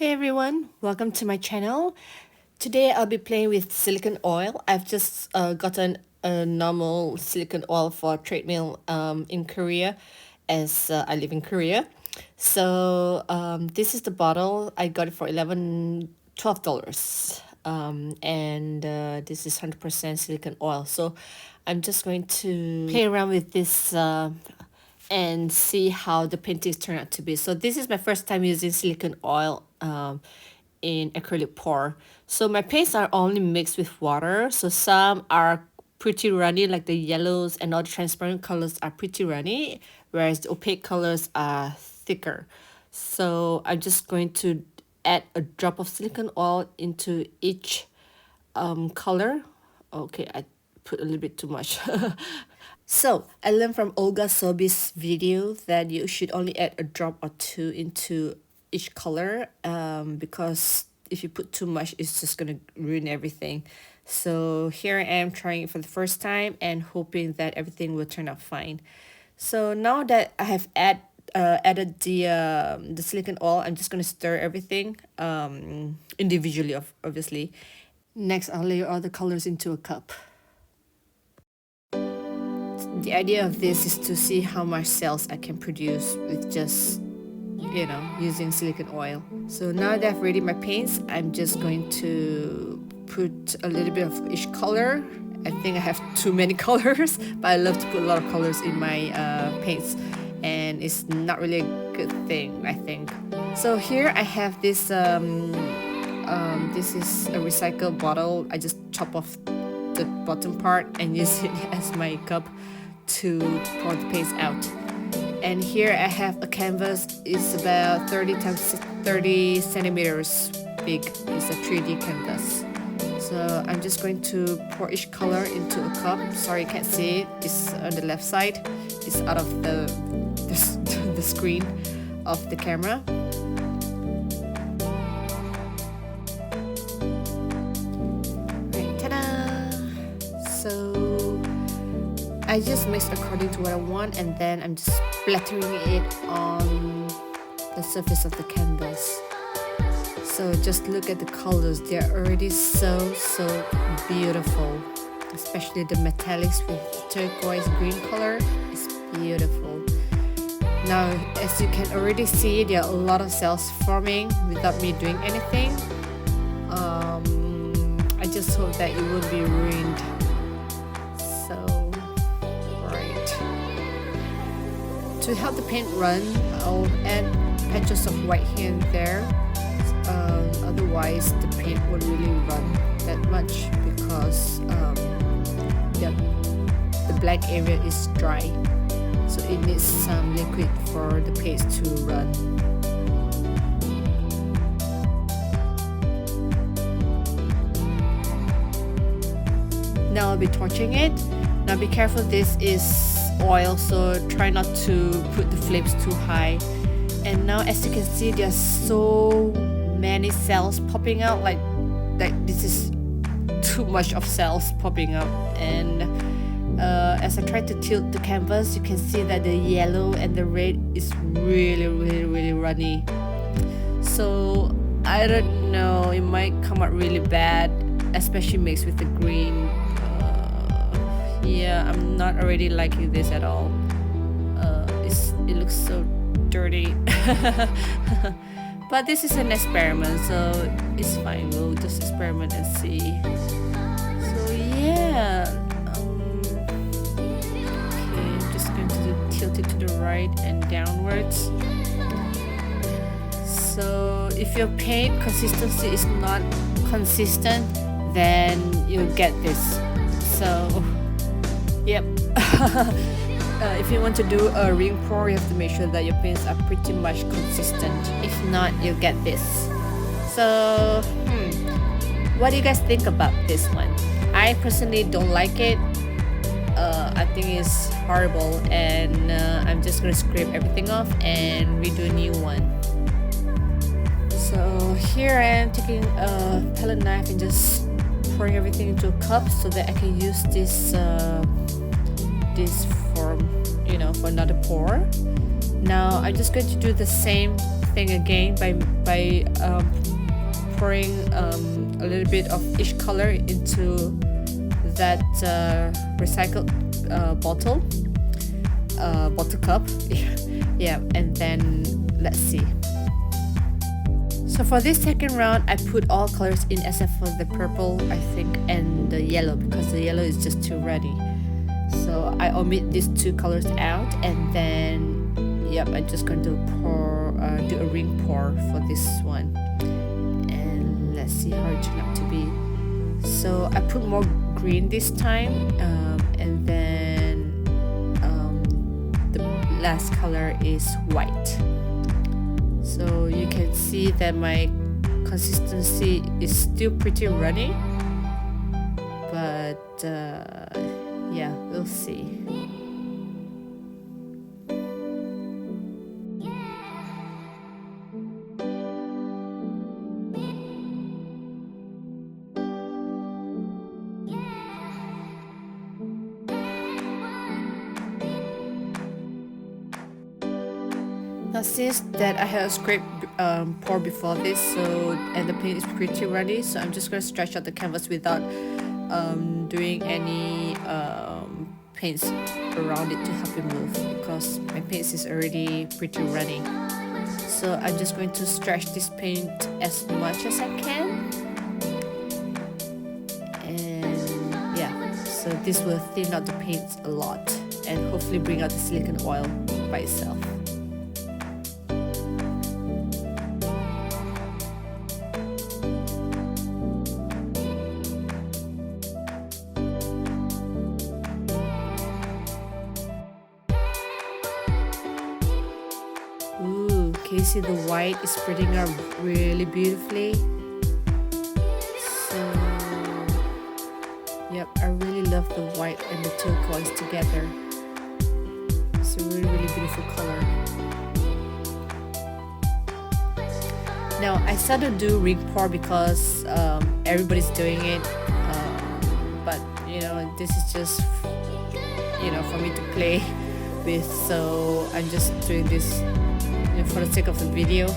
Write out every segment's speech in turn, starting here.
Hey everyone, welcome to my channel. Today I'll be playing with silicone oil. I've just gotten a normal silicone oil for treadmill in Korea, as I live in Korea. So this is the bottle. I got it for $12. And this is 100% silicone oil. So I'm just going to play around with this and see how the paintings turn out to be. So this is my first time using silicone oil in acrylic pour. So my paints are only mixed with water. So some are pretty runny, like the yellows, and all the transparent colors are pretty runny, whereas the opaque colors are thicker. So I'm just going to add a drop of silicone oil into each color. Okay, I put a little bit too much. So I learned from Olga Sobi's video that you should only add a drop or two into each color, because if you put too much, it's just gonna ruin everything. So here I am trying it for the first time and hoping that everything will turn out fine. So now that I have added the silicone oil, I'm just gonna stir everything individually, obviously. Next, I'll layer all the colors into a cup. The idea of this is to see how much cells I can produce with just, using silicone oil. So now that I've ready my paints, I'm just going to put a little bit of each color. I think I have too many colors, but I love to put a lot of colors in my paints, and it's not really a good thing, I think. So here I have this, this is a recycled bottle. I just chop off the bottom part and use it as my cup to pour the paste out. And here I have a canvas. It's about 30 times 30 centimeters big. It's a 3D canvas. So I'm just going to pour each color into a cup. Sorry, you can't see it. It's on the left side. It's out of the screen of the camera. Right, ta-da! So I just mix according to what I want, and then I'm just splattering it on the surface of the canvas. So just look at the colors. They're already so beautiful, especially the metallics with turquoise green color. It's beautiful. Now, as you can already see, there are a lot of cells forming without me doing anything. I just hope that it won't be ruined. So to help the paint run, I'll add patches of white here and there. Otherwise, the paint won't really run that much because the black area is dry. So it needs some liquid for the paste to run. Now I'll be torching it. Now be careful, this is oil, so try not to put the flames too high. And now, as you can see, there's so many cells popping out, like this is too much of cells popping up. And as I try to tilt the canvas, you can see that the yellow and the red is really runny. So I don't know, it might come out really bad, especially mixed with the green. Yeah, I'm not already liking this at all. It looks so dirty. But this is an experiment, so it's fine. We'll just experiment and see. So yeah, okay, I'm just going to tilt it to the right and downwards. So if your paint consistency is not consistent, then you'll get this. So yep. If you want to do a ring pour, you have to make sure that your paints are pretty much consistent. If not, you'll get this. So, what do you guys think about this one? I personally don't like it. I think it's horrible, and I'm just gonna scrape everything off and redo a new one. So here I am taking a palette knife and just pouring everything into a cup so that I can use this for another pour. Now I'm just going to do the same thing again by pouring a little bit of each color into that recycled bottle cup. Yeah, and then let's see. So for this second round, I put all colors in except for the purple, I think, and the yellow, because the yellow is just too ruddy. So I omit these two colors out, and then yep, I'm just going to do a ring pour for this one, and let's see how it turned out to be. So I put more green this time, and then the last color is white. So you can see that my consistency is still pretty runny, but yeah, we'll see. Now since that I had a scrape pour before this, so and the paint is pretty runny, so I'm just going to stretch out the canvas without doing any paints around it to help it move, because my paint is already pretty runny. So I'm just going to stretch this paint as much as I can, and yeah, so this will thin out the paint a lot and hopefully bring out the silicone oil by itself. Ooh, can you see the white is spreading out really beautifully? So, yep, I really love the white and the turquoise together. It's a really, really beautiful color. Now, I started to do ring pour because everybody's doing it, but you know, this is just, you know, for me to play with, so I'm just doing this for the sake of the video.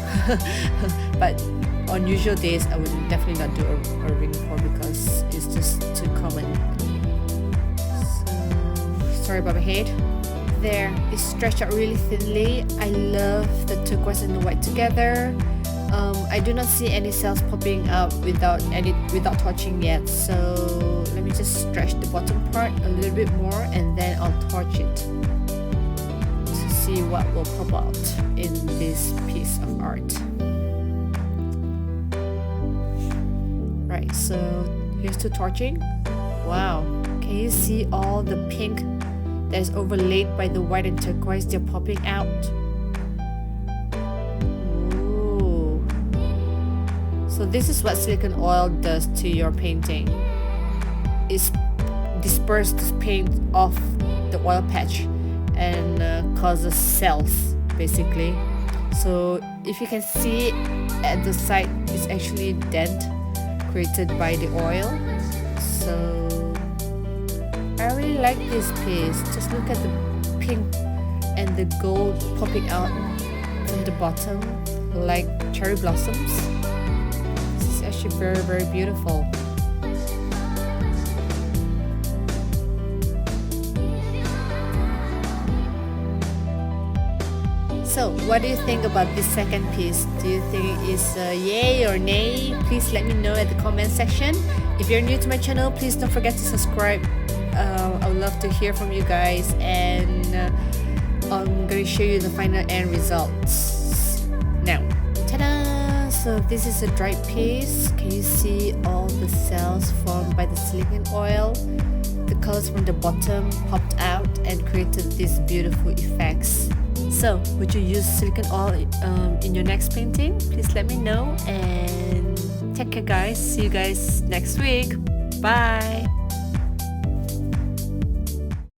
But on usual days I would definitely not do a ring pour because it's just too common. So sorry about my head. There, it's stretched out really thinly. I love the turquoise and the white together. I do not see any cells popping out without torching yet, so let me just stretch the bottom part a little bit more and then I'll torch it to see what will pop out in this piece of art. Right, so here's to torching. Wow, can you see all the pink that is overlaid by the white and turquoise? They're popping out. Ooh. So this is what silicone oil does to your painting. It disperses the paint off the oil patch and causes cells basically. So if you can see at the side, it's actually a dent created by the oil. So I really like this piece. Just look at the pink and the gold popping out from the bottom like cherry blossoms. This is actually very, very beautiful. So what do you think about this second piece? Do you think it's yay or nay? Please let me know at the comment section. If you're new to my channel, please don't forget to subscribe. I would love to hear from you guys, and I'm going to show you the final end results now. Ta-da! So this is a dried piece. Can you see all the cells formed by the silicone oil? The colors from the bottom popped out and created these beautiful effects. So, would you use silicone oil in your next painting? Please let me know, and take care guys. See you guys next week. Bye!